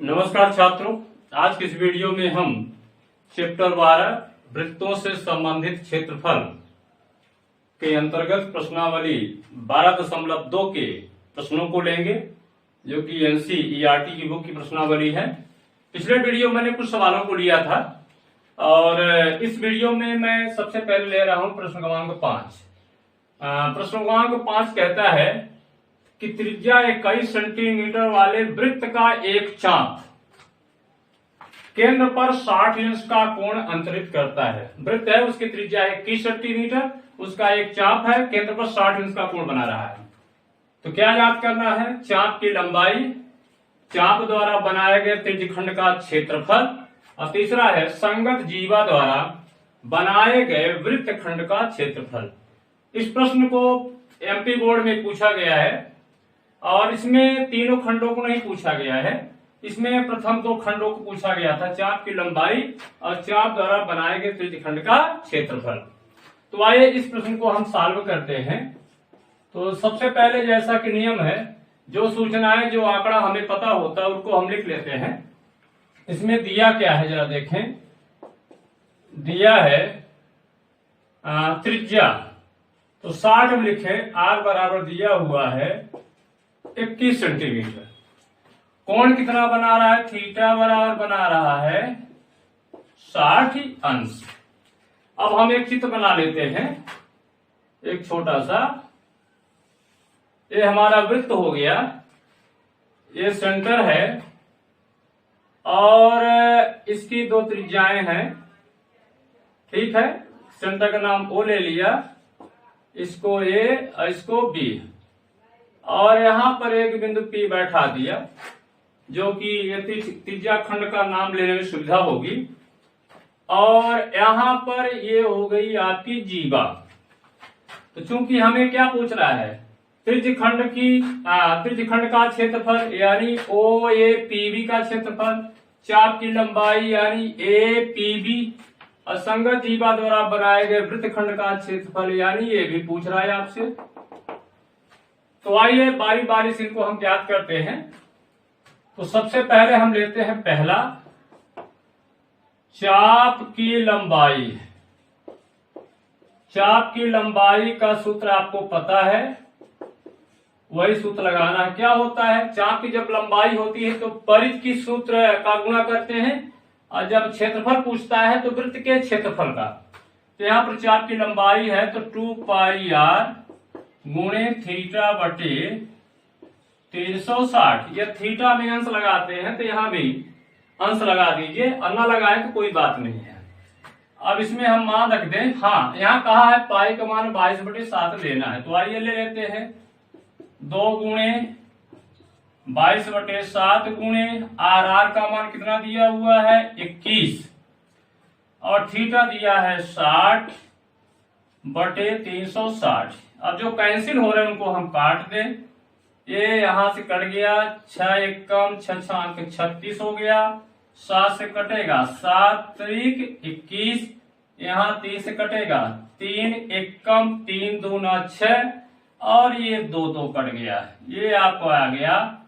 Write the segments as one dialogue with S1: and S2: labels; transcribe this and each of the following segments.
S1: नमस्कार छात्रों, आज के इस वीडियो में हम चैप्टर 12 वृत्तों से संबंधित क्षेत्रफल के अंतर्गत प्रश्नावली 12.2 के प्रश्नों को लेंगे, जो कि एनसीईआरटी की बुक की प्रश्नावली है। पिछले वीडियो मैंने कुछ सवालों को लिया था और इस वीडियो में मैं सबसे पहले ले रहा हूं प्रश्न क्रमांक 5। प्रश्न क्रमांक 5 कहता है कि त्रिज्या 21 सेंटीमीटर वाले वृत्त का एक चाप केंद्र पर 60 अंश का कोण अंतरित करता है। वृत्त है, उसकी त्रिज्या 21 सेंटीमीटर, उसका एक चाप है, केंद्र पर 60 अंश का कोण बना रहा है। तो क्या याद करना है? चाप की लंबाई, चाप द्वारा बनाए गए त्रिज्यखंड का क्षेत्रफल, और तीसरा है संगत जीवा द्वारा बनाए गए वृत्तखंड का क्षेत्रफल। इस प्रश्न को एमपी बोर्ड में पूछा गया है और इसमें तीनों खंडों को नहीं पूछा गया है। इसमें प्रथम 2 खंडों को पूछा गया था, चाप की लंबाई और चाप द्वारा बनाए गए त्रिज्यखंड का क्षेत्रफल। तो आइए इस प्रश्न को हम सॉल्व करते हैं। तो सबसे पहले जैसा कि नियम है, जो सूचनाएं, जो आंकड़ा हमें पता होता है उनको हम लिख लेते हैं। इसमें दिया क्या है जरा देखें। दिया है त्रिज्या, तो 60 में लिखे, आर बराबर दिया हुआ है 21 सेंटीमीटर। कोण कितना बना रहा है? थीटा बराबर बना रहा है 60 अंश। अब हम एक चित्र बना लेते हैं, एक छोटा सा। ये हमारा वृत्त हो गया, ये सेंटर है और इसकी 2 त्रिज्याएं हैं, ठीक है। सेंटर का नाम O ले लिया, इसको A और इसको B, और यहां पर एक बिंदु P बैठा दिया, जो कि ये त्रिज्या खंड का नाम लेने में सुविधा होगी। और यहां पर ये हो गई आपकी जीवा। तो चूंकि हमें क्या पूछ रहा है? त्रिज्यखंड का क्षेत्रफल यानी OAPB का क्षेत्रफल, चाप की लंबाई यानी APB, और संगत जीवा द्वारा बनाए गए वृत्तखंड का क्षेत्रफल यानी ये भी पूछ रहा है आपसे। तो आइए बारी बारी से इनको हम ज्ञात करते हैं। तो सबसे पहले हम लेते हैं पहला, चाप की लंबाई। चाप की लंबाई का सूत्र आपको पता है, वही सूत्र लगाना है। क्या होता है? चाप की जब लंबाई होती है तो परिध की सूत्र का गुणा करते हैं, और जब क्षेत्रफल पूछता है तो वृत्त के क्षेत्रफल का। तो यहां पर चाप की लंबाई है तो 2πr गुणे थीटा बटे 360। ये थीटा में अंश लगाते हैं तो यहां भी अंश लगा दीजिए, और न लगाए तो कोई बात नहीं है। अब इसमें हम मान रख दें, हाँ यहाँ कहा है पाई का मान 22/7 लेना है। तो आइए ले लेते हैं, 2 गुणे 22/7 गुणे आर का मान कितना दिया हुआ है? 21, और थीटा दिया है 60/360। अब जो कैंसिल हो रहे हैं उनको हम काट दें। ये यहां से कट गया, 6 एकम 6 6 36 हो गया, 7 से कटेगा 7 त्रिक 21, यहाँ 3 से कटेगा 3 एकम 3 दूना 6, और ये 2 2 कट गया, ये आपको आ गया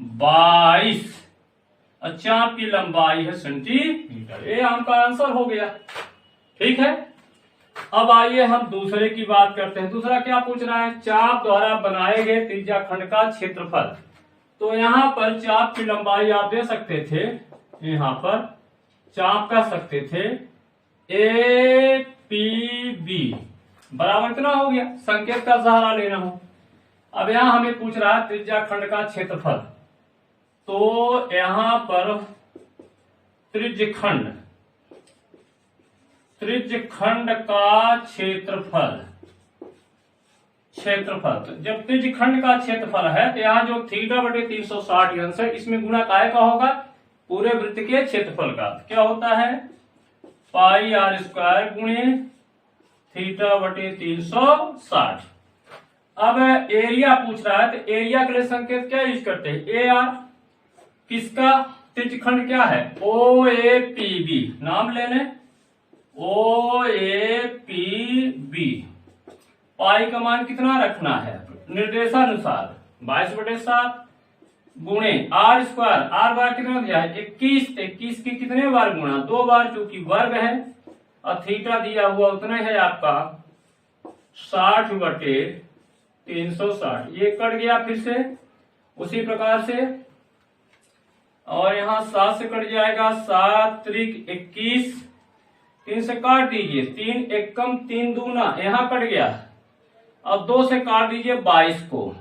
S1: 22। और चाप की लंबाई है सेंटीमीटर। ये आपका आंसर हो गया, ठीक है। अब आइए हम दूसरे की बात करते हैं। दूसरा क्या पूछ रहा है? चाप द्वारा बनाए गए त्रिज्याखंड का क्षेत्रफल। तो यहां पर चाप की लंबाई आप दे सकते थे, यहां पर चाप कह सकते थे APB बराबर कितना हो गया? संकेत का सहारा लेना हो। अब यहां हमें पूछ रहा है त्रिज्याखंड का क्षेत्रफल। तो यहां पर त्रिज्यखंड का क्षेत्रफल, तो जब त्रिज्यखंड का क्षेत्रफल है तो यहाँ जो थीटा बटे 360 अंश है, इसमें गुणा काय का होगा? पूरे वृत्त के क्षेत्रफल का। क्या होता है? πr² गुणे थीटा बटे 360। अब एरिया पूछ रहा है, तो एरिया के लिए संकेत क्या यूज करते हैं? AR। किसका? त्रिज्यखंड क्या है? OAPB, नाम ले लें, OAPB। पाई का मान कितना रखना है? निर्देशानुसार 22/7, गुणे आर स्क्वायर, आर बार कितना दिया है 21, 21 की कितने बार गुणा 2 बार, क्योंकि वर्ग है, और थीटा दिया हुआ उतना है आपका 60/360। ये कट गया फिर से उसी प्रकार से, और यहाँ 7 से कट जाएगा, 7 त्रिक 21, 3 से काट दीजिए, 3 एकम 3 दूना, यहाँ कट गया। अब 2 से काट दीजिए 22 को,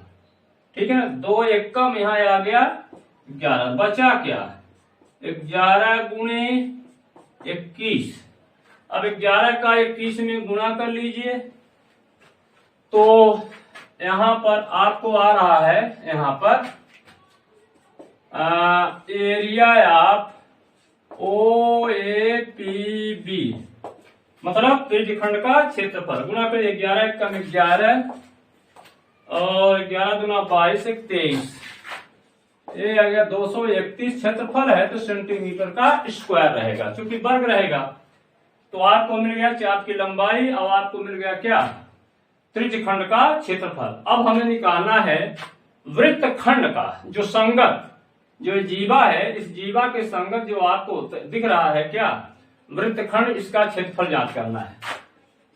S1: ठीक है ना, 2 एकम यहाँ आ गया 11, बचा क्या 11 गुणे 21। अब 11 का 21 में गुणा कर लीजिए, तो यहाँ पर आपको आ रहा है, यहाँ पर एरिया ऑफ OAPB, मतलब त्रिज्यखंड का क्षेत्रफल, गुणा कर 11 एकम 11 और 11 दूना 22 एक 23, ये आ गया 231 क्षेत्रफल है, तो सेंटीमीटर का स्क्वायर रहेगा, क्योंकि वर्ग रहेगा। तो आपको मिल गया चाप की लंबाई, और आपको मिल गया क्या त्रिज्यखंड का क्षेत्रफल। अब हमें निकालना है वृत्तखंड का, जो संगत जो जीवा है, इस जीवा के संगत जो आपको दिख रहा है क्या वृत्तखंड, इसका क्षेत्रफल ज्ञात करना है।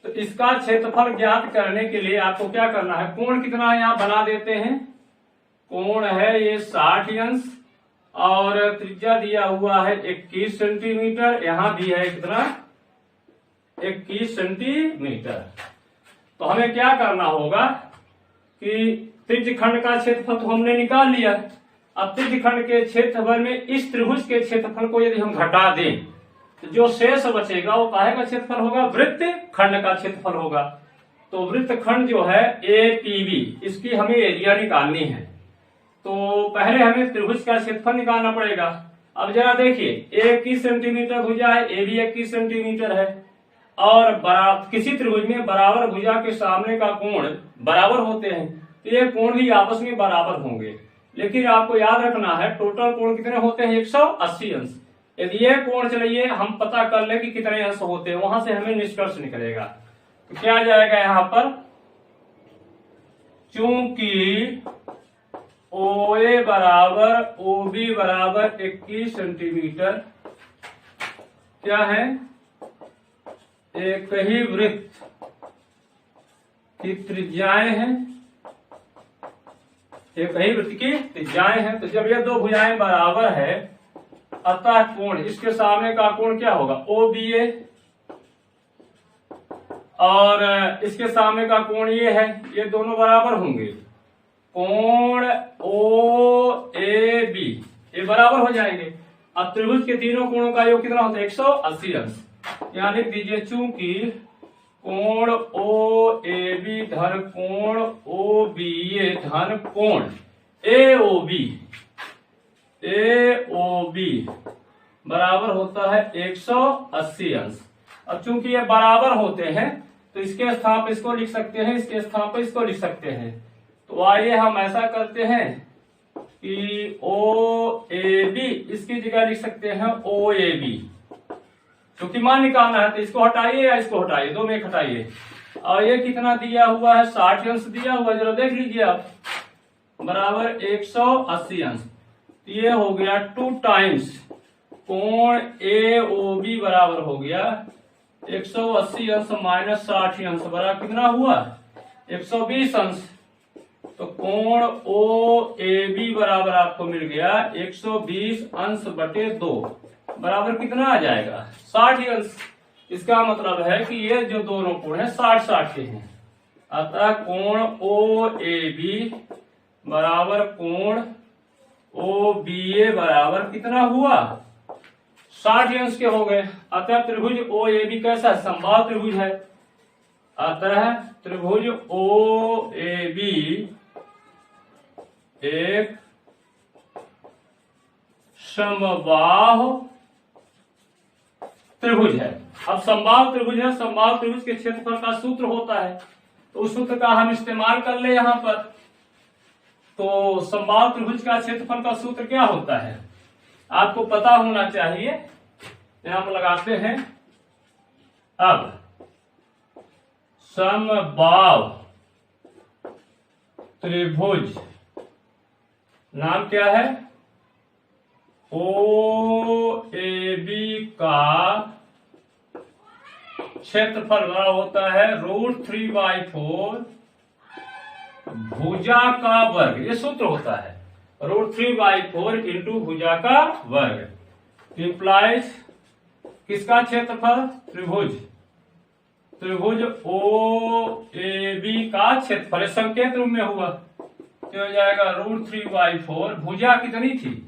S1: तो इसका क्षेत्रफल ज्ञात करने के लिए आपको क्या करना है, कोण कितना है यहाँ बना देते हैं, कोण है ये 60 अंश, और त्रिज्या दिया हुआ है 21 सेंटीमीटर, यहाँ भी है कितना 21 सेंटीमीटर। तो हमें क्या करना होगा कि त्रिज्यखंड का क्षेत्रफल तो हमने निकाल लिया, अब त्रिज्यखंड के क्षेत्रफल में इस त्रिभुज के क्षेत्रफल को यदि हम घटा दें, तो जो शेष बचेगा वो काहे का क्षेत्रफल होगा, वृत्त खंड का क्षेत्रफल होगा। तो वृत्त खंड जो है APB, इसकी हमें एरिया निकालनी है। तो पहले हमें त्रिभुज का क्षेत्रफल निकालना पड़ेगा। अब जरा देखिए, 21 सेंटीमीटर भुजा है, ए भी 21 सेंटीमीटर है, और किसी त्रिभुज में बराबर भुजा के सामने का कोण बराबर होते हैं, तो ये कोण भी आपस में बराबर होंगे। लेकिन आपको याद रखना है टोटल कोण कितने होते हैं 180 अंश। यदि ये कोण चलिए हम पता कर ले कि कितने अंश होते हैं, वहां से हमें निष्कर्ष निकलेगा। तो क्या जाएगा यहाँ पर, चूंकि OA बराबर OB बराबर 21 सेंटीमीटर क्या है, एक ही वृत्त की त्रिज्याएं हैं, एक ही वृत्त की त्रिज्याएं हैं। तो जब ये दो भुजाएं बराबर है, अतः कोण, इसके सामने का कोण क्या होगा OBA, और इसके सामने का कोण ये है, ये दोनों बराबर होंगे, कोण OAB ये बराबर हो जाएंगे। अब त्रिभुज के तीनों कोणों का योग कितना होता है 180 अंश। यहां लिख दीजिए, चूंकि कोण OAB धन कोण OBA धन कोण AOB बराबर होता है 180 अंश। अब चूंकि ये बराबर होते हैं, तो इसके स्थान पर इसको लिख सकते हैं, इसके स्थान पर इसको लिख सकते हैं। तो आइए हम ऐसा करते हैं कि OAB इसकी जगह लिख सकते हैं OAB, क्योंकि मान निकालना है, तो इसको हटाइए या इसको हटाइए, दो में एक हटाइए। और ये कितना दिया हुआ है 60 अंश दिया हुआ, जरा देख लीजिए आप, बराबर 180 अंश। ये हो गया 2 टाइम्स कोण AOB बराबर हो गया 180 अंश माइनस 60 अंश, बराबर कितना हुआ 120 अंश। तो कोण OAB बराबर आपको मिल गया 120 अंश बटे 2, बराबर कितना आ जाएगा 60 अंश। इसका मतलब है कि ये जो दोनों कोण है 60-60 के हैं। अतः कोण OAB बराबर कोण OBA बराबर कितना हुआ 60 अंश के हो गए। अतः त्रिभुज OAB कैसा है, समबाहु त्रिभुज है। अतः त्रिभुज OAB एक समबाहु त्रिभुज है। अब समबाहु त्रिभुज है, समबाहु त्रिभुज के क्षेत्रफल का सूत्र होता है, तो उस सूत्र का हम इस्तेमाल कर ले यहां पर। तो समबाहु त्रिभुज का क्षेत्रफल का सूत्र क्या होता है आपको पता होना चाहिए, यहां पर लगाते हैं। अब समबाहु त्रिभुज नाम क्या है, OAB का क्षेत्रफल बड़ा होता है √3/4 भुजा का वर्ग। ये सूत्र होता है √3/4 इंटू भुजा का वर्ग इंप्लाइज किसका क्षेत्रफल, त्रिभुज OAB का क्षेत्रफल संकेत रूप में हुआ तो हो जाएगा √3/4 भुजा कितनी थी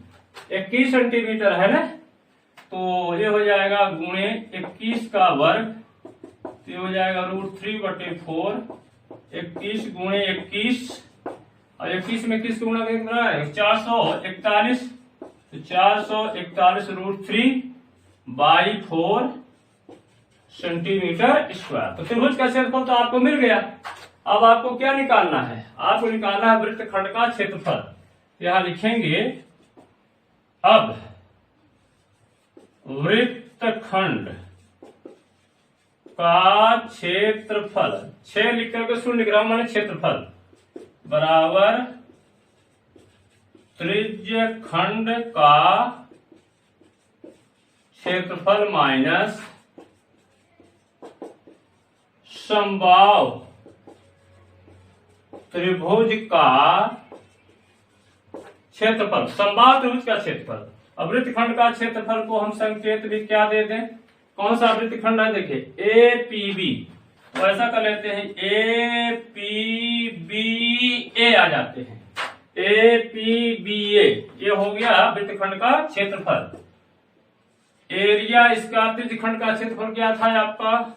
S1: 21 सेंटीमीटर है ना, तो ये हो जाएगा गुणे 21 का वर्ग, तो ये हो जाएगा √3/4 21 गुणे 21 और 21 में किस गुणा करना है 441, तो 441 √3/4 सेंटीमीटर स्क्वायर। तो त्रिभुज का क्षेत्रफल तो आपको मिल गया। अब आपको क्या निकालना है, आपको निकालना है वृत्तखंड का क्षेत्रफल। यहां लिखेंगे अब वृत्तखंड का क्षेत्रफल, 6 लिख करके 0 लिख रहा हूं मैंने, क्षेत्रफल बराबर त्रिज्य खंड का क्षेत्रफल माइनस समबाहु त्रिभुज का क्षेत्रफल, समबाहु त्रिभुज का क्षेत्रफल। अब वृत्तखंड का क्षेत्रफल को हम संकेत भी क्या दे दें, कौन सा वृत्तखंड है, देखिए APB, तो ऐसा कर लेते हैं APBA आ जाते हैं, APBA ये हो गया वृत्तखंड का क्षेत्रफल। एरिया इसका त्रिज्यखंड का क्षेत्रफल क्या था आपका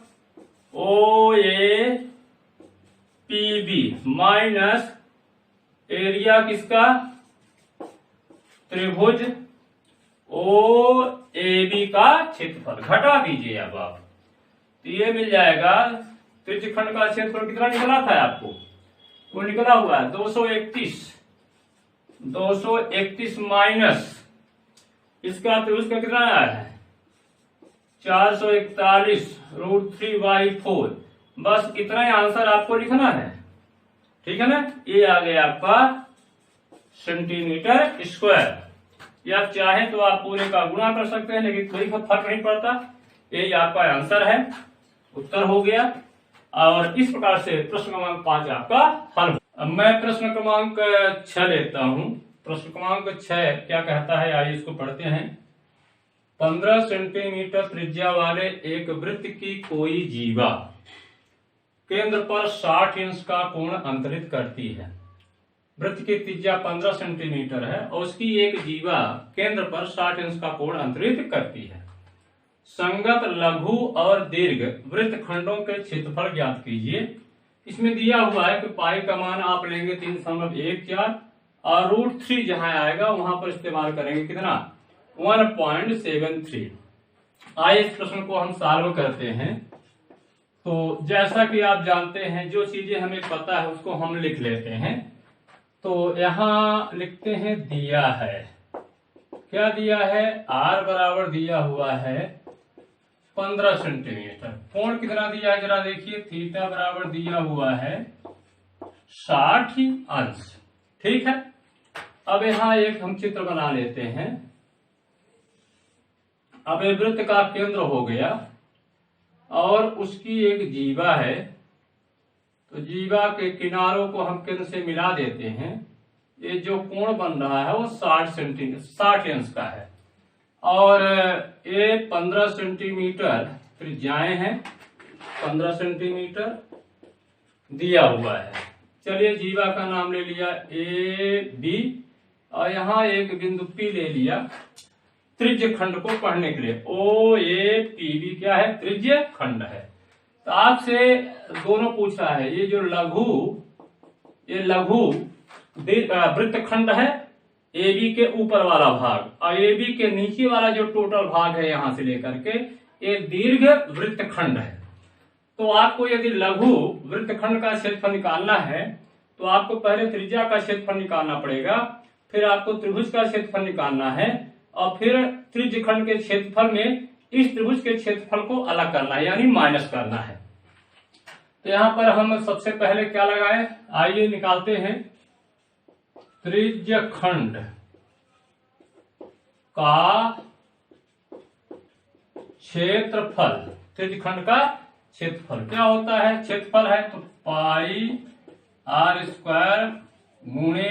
S1: OAPB माइनस एरिया किसका त्रिभुज OAB का क्षेत्रफल, घटा दीजिए अब आप, तो ये मिल जाएगा त्रिज्यखंड का क्षेत्रफल कितना निकला था आपको, वो निकला हुआ है 231 माइनस इसका त्रिभुज का कितना आया है 441 √3/4, बस इतना ही आंसर आपको लिखना है, ठीक है ना। ये आ गया आपका सेंटीमीटर स्क्वायर। या आप चाहें तो आप पूरे का गुणा कर सकते हैं, लेकिन कोई फर्क नहीं पड़ता, यही आपका आंसर है, उत्तर हो गया। और इस प्रकार से प्रश्न क्रमांक 5 आपका हल। अब मैं प्रश्न क्रमांक 6 लेता हूं। प्रश्न क्रमांक 6 क्या कहता है, आइए इसको पढ़ते हैं। 15 सेंटीमीटर त्रिज्या वाले एक वृत्त की कोई जीवा केंद्र पर 60 अंश का कोण अंतरित करती है। वृत्त की त्रिज्या 15 सेंटीमीटर है और उसकी एक जीवा केंद्र पर 60 अंश का कोण अंतरित करती है। संगत लघु और दीर्घ वृत्तखंडों के क्षेत्रफल ज्ञात कीजिए। इसमें दिया हुआ है कि पाई का मान आप लेंगे 3.14 और √3 जहां आएगा वहां पर इस्तेमाल करेंगे कितना 1.73। आइए इस प्रश्न को हम सॉल्व करते हैं। तो जैसा कि आप जानते हैं जो चीजें हमें पता है उसको हम लिख लेते हैं। तो यहां लिखते हैं दिया है, क्या दिया है, R बराबर दिया हुआ है 15 सेंटीमीटर। कोण कितना दिया है जरा देखिए, थीटा बराबर दिया हुआ है 60 अंश, ठीक है। अब यहां एक हम चित्र बना लेते हैं। अब ये वृत्त का केंद्र हो गया और उसकी एक जीवा है, तो जीवा के किनारों को हम केंद्र से मिला देते हैं। ये जो कोण बन रहा है वो 60 अंश का है और ये 15 सेंटीमीटर त्रिज्याएं हैं, 15 सेंटीमीटर दिया हुआ है। चलिए जीवा का नाम ले लिया AB और यहाँ एक बिंदु P ले लिया त्रिज्य खंड को पढ़ने के लिए। OAPB क्या है, त्रिज्य खंड है। तो आपसे दोनों पूछा है, ये जो लघु वृत्तखंड है AB के ऊपर वाला भाग और AB के नीचे वाला जो टोटल भाग है यहां से लेकर के ये दीर्घ वृत्तखंड है। तो आपको यदि लघु वृत्तखंड का क्षेत्रफल निकालना है तो आपको पहले त्रिज्या का क्षेत्रफल निकालना पड़ेगा, फिर आपको त्रिभुज का क्षेत्रफल निकालना है और फिर त्रिज्य खंड के क्षेत्रफल में इस त्रिभुज के क्षेत्रफल को अलग करना है, यानी माइनस करना है। तो यहां पर हम सबसे पहले क्या लगाए, आइए निकालते हैं। त्रिज्यखंड का क्षेत्रफल, त्रिज्यखंड का क्षेत्रफल क्या होता है, क्षेत्रफल है तो पाई आर स्क्वायर गुणे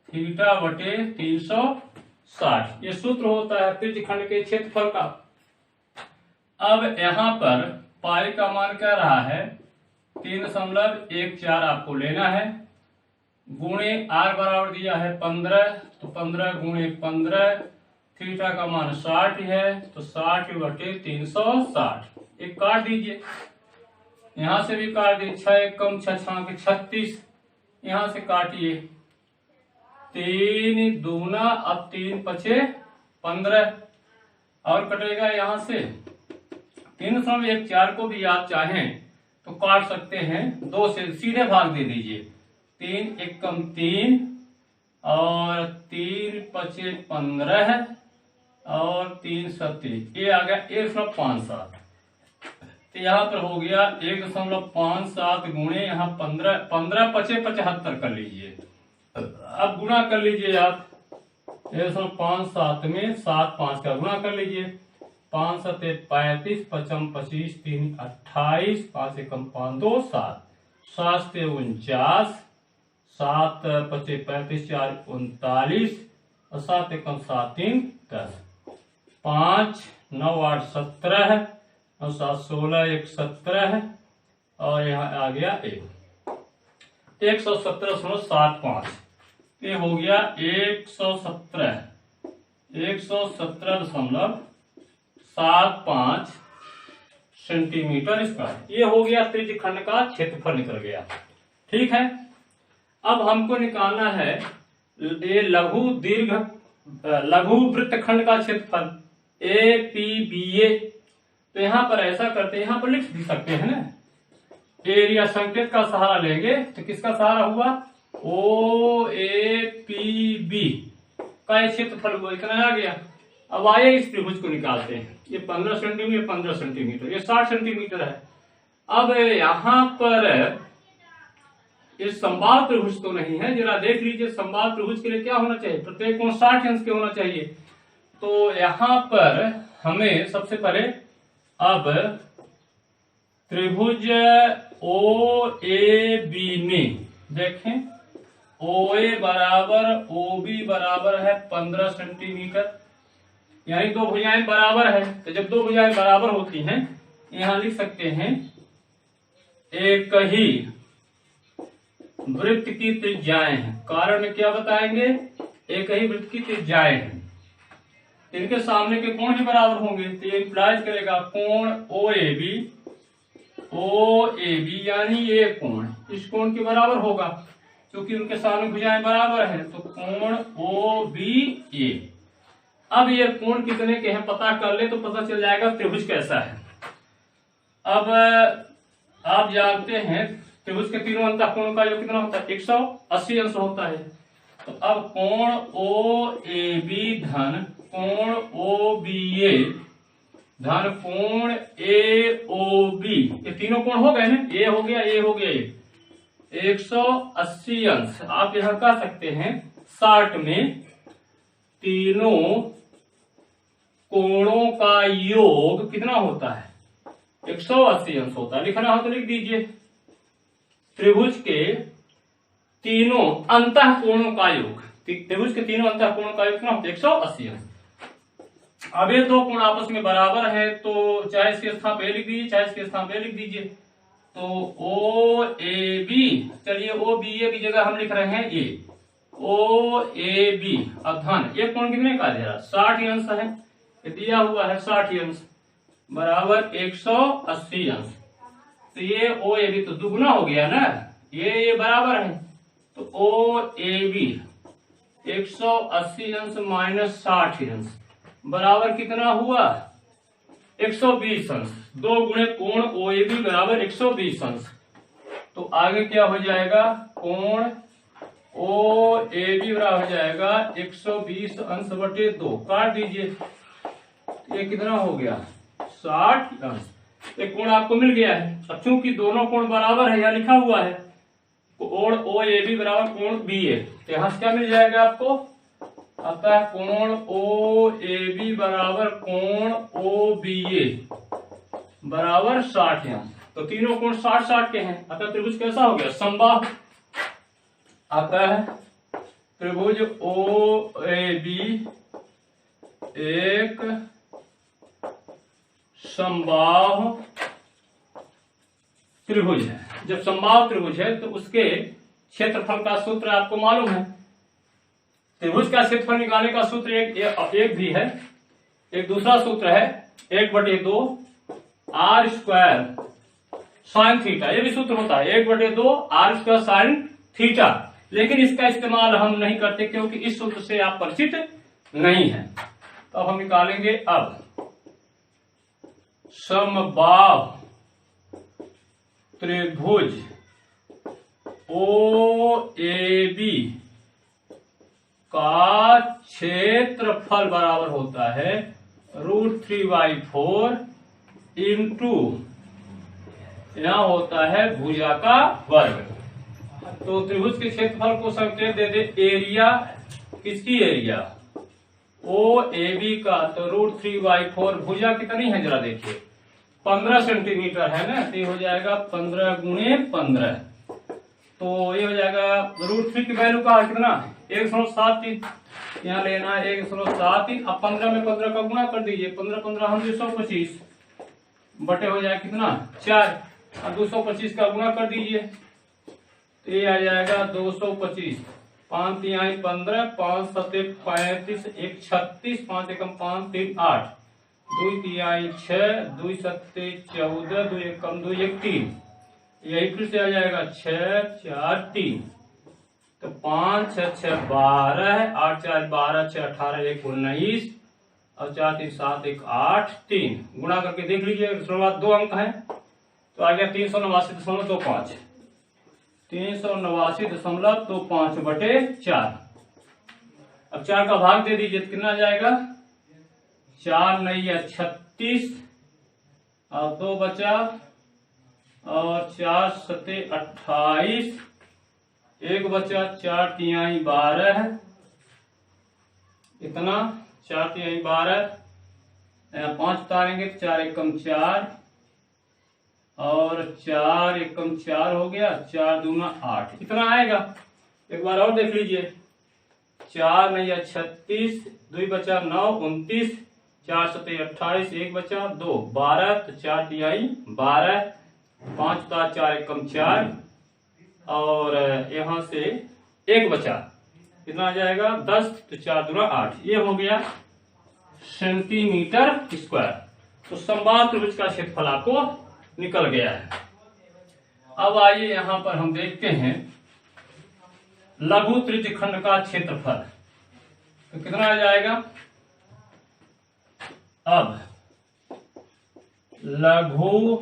S1: थीटा बटे 360, ये सूत्र होता है त्रिज्यखंड के क्षेत्रफल का। अब यहां पर पाई का मान क्या रहा है 3.14 आपको लेना है, गुणे आर बराबर दिया है 15, तो 15 गुणे 15, थीटा का मान 60 है तो 60 बटे 360, एक काट दीजिए, यहां से भी काट दीजिए, 6 एक कम 6 के 36, यहां से काटिए 3 दूना, अब 3 पचे 15 और कटेगा यहां से 3.14 को भी आप चाहें तो काट सकते हैं, 2 से सीधे भाग दे दीजिए, 3 एक कम 3 और 3 पचे 15 और 3 37, ये आ गया 1.57, तो यहाँ पर हो गया 1.57 गुणे यहाँ 15 पचे 75 कर लीजिए, अब गुणा कर लीजिए आप 1.57 में 7 5 का गुणा कर लीजिए, 5 7 35, 55 25 3 28, 5 एकम 5 2 7, 7 से 49, 7 पचे 35, 4 39 और 7 एकम 7 3 10, 5 9 8 17 और 7 16 1 17 और यहाँ आ गया 117.75, ये हो गया 117.75 सेंटीमीटर स्क्वायर, ये हो गया त्रिज्यखंड का क्षेत्रफल निकल गया। ठीक है, अब हमको निकालना है ये लघु वृत्तखंड का क्षेत्रफल APBA, तो यहाँ पर ऐसा करते हैं, यहाँ पर लिख भी सकते हैं ना, एरिया संकेत का सहारा लेंगे, तो किसका सहारा हुआ OAPB का क्षेत्रफल हुआ, इतना आ गया। अब आइए इस त्रिभुज को निकालते हैं, ये 15 सेंटीमीटर 15 सेंटीमीटर, ये 60 सेंटीमीटर है। अब यहाँ पर ये समबाहु त्रिभुज तो नहीं है, जरा देख लीजिए समबाहु त्रिभुज के लिए क्या होना चाहिए, प्रत्येक कोण 60 अंश के होना चाहिए, तो यहाँ पर हमें सबसे पहले अब त्रिभुज OAB में देखें, OA बराबर OB बराबर है 15 सेंटीमीटर, यानी दो भुजाएं बराबर है, तो जब दो भुजाएं बराबर होती हैं यहां लिख सकते हैं एक ही वृत्त की त्रिज्याएं हैं, कारण क्या बताएंगे, एक ही वृत्त की त्रिज्याएं हैं, इनके सामने के कोण भी बराबर होंगे, तो ये इंप्लाइज करेगा कोण OAB यानी ये कोण इस कोण के बराबर होगा, क्योंकि उनके सामने भुजाएं बराबर हैं, तो कोण OBA। अब ये कोण कितने के हैं पता कर ले तो पता चल जाएगा त्रिभुज कैसा है। अब आप जानते हैं त्रिभुज के तीनों अंतःकोणों का योग कितना होता है, 180 अंश होता है, तो अब कोण OAB धन कोण OBA धन कोण AOB, ये तीनों कोण हो गए ना, ये हो गया ये हो गया, ये 180 अंश। आप यहां कह सकते हैं 60 में तीनों कोणों का योग कितना होता है, 180 अंश होता है, लिखना हो तो लिख दीजिए, त्रिभुज के तीनों अंतःकोणों का योग, त्रिभुज के तीनों अंतःकोणों का योग कितना होता है, 180 अंश। अब ये दो कोण आपस में बराबर है, तो चाहे इसके स्थान पे लिख दीजिए चाहे इसके स्थान पे लिख दीजिए, तो OAB, चलिए OBA की जगह हम लिख रहे हैं ये OAB, अब धन ये कोण कितने का दे रहा, 60 अंश है, दिया हुआ है 60 अंश बराबर 180 अंश, तो ये OAB तो दुगुना हो गया ना, ये बराबर है, तो OAB 180 अंश माइनस 60 अंश बराबर कितना हुआ, 120 अंश, 2 गुणे कोण OAB बराबर 120 अंश, तो आगे क्या हो जाएगा, कोण OAB बराबर हो जाएगा 120 अंश बटे 2, काट दीजिए, ये कितना हो गया 60 अंश, एक कोण आपको मिल गया है। अब चूंकि दोनों कोण बराबर है, यहाँ लिखा हुआ है कोण ओ ए बी बराबर कोण बी ए। तो यहां से क्या मिल जाएगा आपको, आता है कोण ओ ए बी बराबर कोण ओ बी ए बराबर 60 एम। तो तीनों कोण 60-60 के हैं, अतः त्रिभुज कैसा हो गया, समबाहु। आता है त्रिभुज ओ ए बी एक समबाहु त्रिभुज है। जब समबाहु त्रिभुज है तो उसके क्षेत्रफल का सूत्र आपको मालूम है। त्रिभुज का क्षेत्रफल निकालने का सूत्र एक भी है, एक दूसरा सूत्र है 1/2 आर स्क्वायर साइन थीटा। ये भी सूत्र होता है 1/2 आर स्क्वायर साइन थीटा, लेकिन इसका इस्तेमाल हम नहीं करते क्योंकि इस सूत्र से आप परिचित नहीं है। तो अब हम निकालेंगे अब समबाहु त्रिभुज ओ ए बी का क्षेत्रफल बराबर होता है √3/4 इंटू यहां होता है भुजा का वर्ग। तो त्रिभुज के क्षेत्रफल को संकेत दे दे एरिया, किसकी एरिया, ओ ए बी का। तो √3/4 भुजा कितनी है जरा देखिए, 15 सेंटीमीटर है ना, तो ये हो जाएगा 15 गुणे 15। तो ये हो जाएगा √3 की वैल्यू का कितना 1.73, यहाँ लेना है 1.73। अब 15 में 15 का गुणा कर दीजिए, 15 हम 225 बटे हो जाएगा कितना 4, और 225 का गुणा कर दीजिए तो ये आ जाएगा 225, 5 तिहाई 15, 5 सत्ते 35, 1 36, 5 एकम 5 3 8, 2 तिहाई 6, 2 सत्ते 14, 2 एकम 2 1 3, यही फिर से आ जाएगा 6 4 3। तो 5 6 6 12, 8 4 12, 6 18, 1 19 और 4 3 7 1 8 3। गुणा करके देख लीजिए, उसके बाद 2 अंक है तो आ गया 389.25, 389.25 बटे 4। अब 4 का भाग दे दीजिए तो कितना आ जाएगा, 4 9 36 और 2 बचा और 4 सत्ते 28, 1 बचा, 4 तिहाई 12, इतना 4 तिहाई 12, 5 उतारेंगे तो 4 एकम 4 और 4 एकम 4 हो गया, 4 दूना 8, इतना आएगा। एक बार और देख लीजिए, 4 9 36, 2 बचा 9 29, 4 सत्ते 28, 1 बचा 2 12, तो 4 तिहाई 12, 5 उतार 4 एकम 4 और यहां से 1 बचा, कितना आ जाएगा 10, तो 4 दूना 8, ये हो गया सेंटीमीटर स्क्वायर। तो समबाहु त्रिभुज का क्षेत्रफल आपको निकल गया है। अब आइए यहां पर हम देखते हैं लघु त्रिज्यखंड का क्षेत्रफल, तो कितना आ जाएगा। अब लघु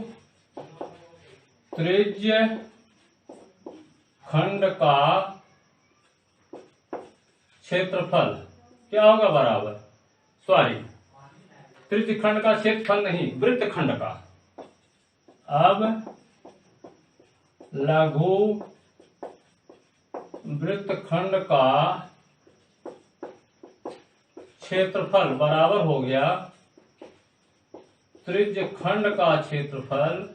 S1: त्रिज्य खंड का क्षेत्रफल क्या होगा, बराबर, सॉरी त्रिज्यखंड का क्षेत्रफल नहीं, वृत्तखंड का। अब लघु वृत्तखंड का क्षेत्रफल बराबर हो गया त्रिज्यखंड का क्षेत्रफल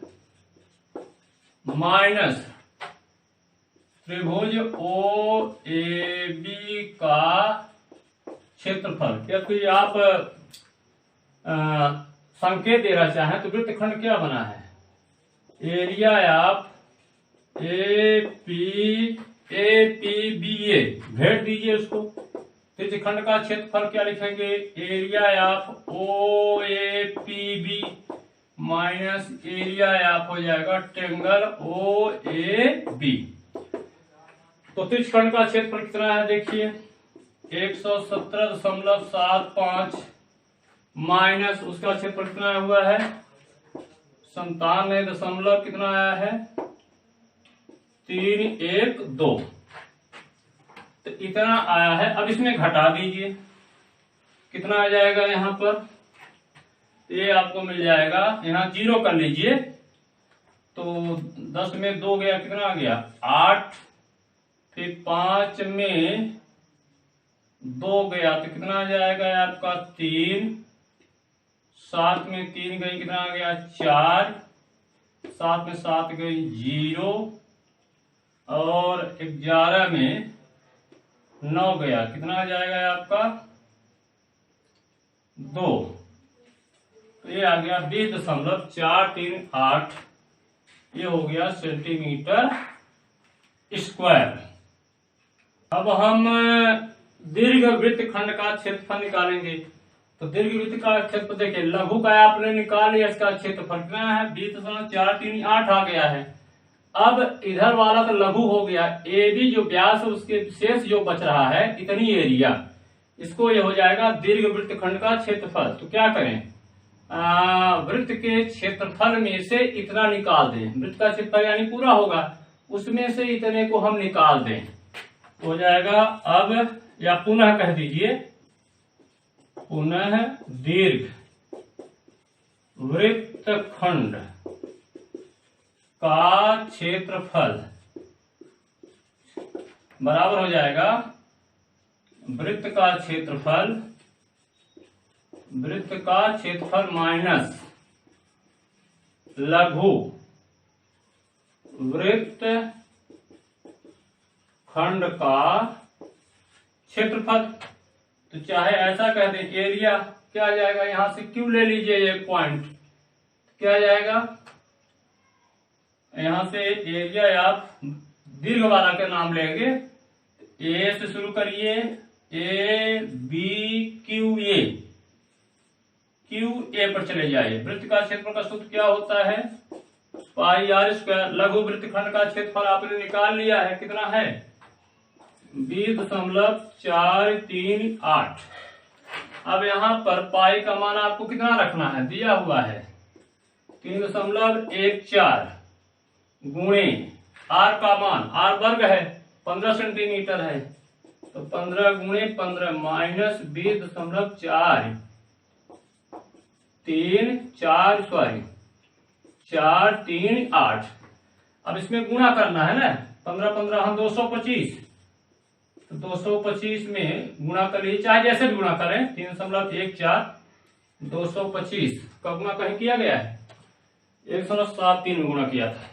S1: माइनस त्रिभुज ओ ए बी का क्षेत्रफल। क्योंकि आप संकेत देना चाहें तो वृत्तखंड क्या बना है, area of A P B A, भेज दीजिए उसको। त्रिज्यखंड का क्षेत्रफल क्या लिखेंगे, area of O A P B minus area of हो जाएगा ट्रायंगल ओ ए बी। तो त्रिज्यखंड का क्षेत्रफल कितना है देखिए, 117.75 माइनस उसका क्षेत्रफल कितना हुआ है 97 कितना आया है 312, तो इतना आया है। अब इसमें घटा दीजिए, कितना आ जाएगा यहां पर, ये आपको मिल जाएगा, यहां 0 कर लीजिए तो 10 में 2 गया, कितना आ गया 8, फिर 5 में 2 गया तो कितना आ जाएगा आपका 3, 7 में 3 गई कितना आ गया 4, 7 में 7 गई 0, और 11 में 9 गया कितना आ जाएगा आपका 2। तो ये आ गया 20.438, ये हो गया सेंटीमीटर स्क्वायर। अब हम दीर्घ वृत्त खंड का क्षेत्रफल निकालेंगे। तो दीर्घ वृत्त का क्षेत्रफल देखिए, लघु का आपने निकाल लिया, इसका क्षेत्रफल कितना है 20.438 आ गया है। अब इधर वाला तो लघु हो गया, ए बी जो व्यास है उसके शेष जो बच रहा है इतनी एरिया, इसको ये हो जाएगा दीर्घ वृत्त खंड का क्षेत्रफल। तो क्या करें, वृत्त के क्षेत्रफल में से इतना निकाल दें, वृत्त का क्षेत्रफल यानी पूरा होगा, उसमें से इतने को हम निकाल दें, हो जाएगा। अब या पुनः कह दीजिए, पुनः दीर्घ वृत्त खंड का क्षेत्रफल बराबर हो जाएगा वृत्त का क्षेत्रफल माइनस लघु वृत्त खंड का क्षेत्रफल। तो चाहे ऐसा कह दें, एरिया क्या आ जाएगा, यहां से क्यू ले लीजिए एक पॉइंट, क्या आ जाएगा, यहां से एरिया आप दीर्घ वाला के नाम लेंगे, ए से शुरू करिए, A B Q A, Q A पर चले जाइए। वृत्त का क्षेत्रफल का सूत्र क्या होता है, पाई आर स्क्वायर। लघु वृत्त खंड का क्षेत्रफल आपने निकाल लिया है, कितना है 20.438। अब यहाँ पर पाई का मान आपको कितना रखना है, दिया हुआ है 3.14 गुणे आर का मान, आर वर्ग है 15 सेंटीमीटर है, तो 15 गुणे 15 माइनस 438। अब इसमें गुणा करना है ना, 15 15 हम 225, तो 225 में गुणा कर लीजिए, चाहे जैसे भी गुणा करें, 3.14 225 का गुणा कहीं किया गया है, 173 में गुणा किया था।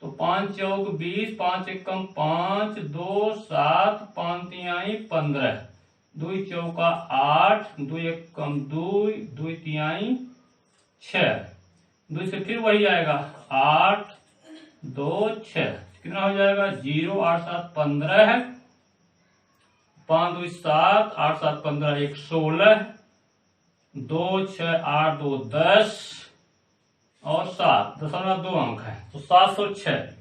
S1: तो 5 चौक 20, 5 एकम 5, 2 7, 5 तिहाई 15, 2 चौका 8, 2 एकम 2, 2 तिहाई 6, 2 से फिर वही आएगा 8 2 6, कितना हो जाएगा 0, 8 7 15 है, 5 2 7, 8 7 15 1 16, 2 6 8 2 10 और 7.2 अंक है, तो 706,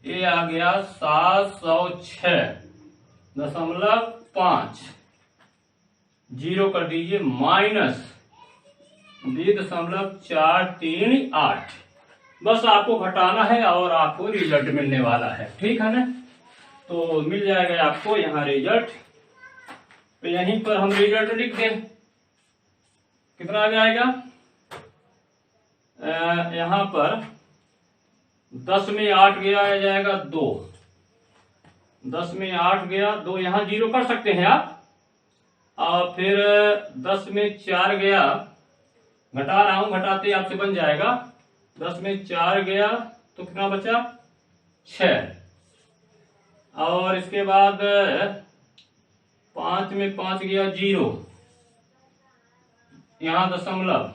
S1: ये आ गया 706.5, जीरो कर दीजिए, माइनस 20.438। बस आपको घटाना है और आपको रिजल्ट मिलने वाला है, ठीक है ना। तो मिल जाएगा आपको यहाँ रिजल्ट, तो यहीं पर हम रिजल्ट लिख दें, कितना आ जाएगा, यहाँ पर 10 में 8 गया आ जाएगा 2, 10 में 8 गया 2, यहाँ जीरो कर सकते हैं आप, और फिर 10 में 4 गया, घटा रहा हूं, घटाते आपसे बन जाएगा, 10 में 4 गया तो कितना बचा 6, और इसके बाद 5 में 5 गया 0, यहाँ दशमलव,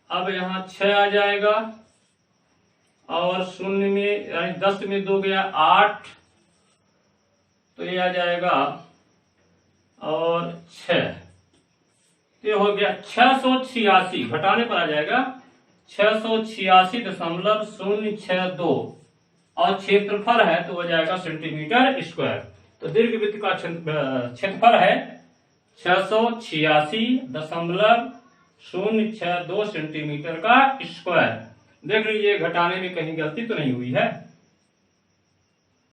S1: अब यहाँ 6 आ जाएगा, और 0 में यानी 10 में 2 गया 8, तो ये आ जाएगा और 6, तो ये हो गया 686, घटाने पर आ जाएगा 686.062, और क्षेत्रफल है तो हो जाएगा सेंटीमीटर स्क्वायर। तो दीर्घवृत्त का क्षेत्रफल है 686.062 सेंटीमीटर का स्क्वायर। देख लीजिए घटाने में कहीं गलती तो नहीं हुई है।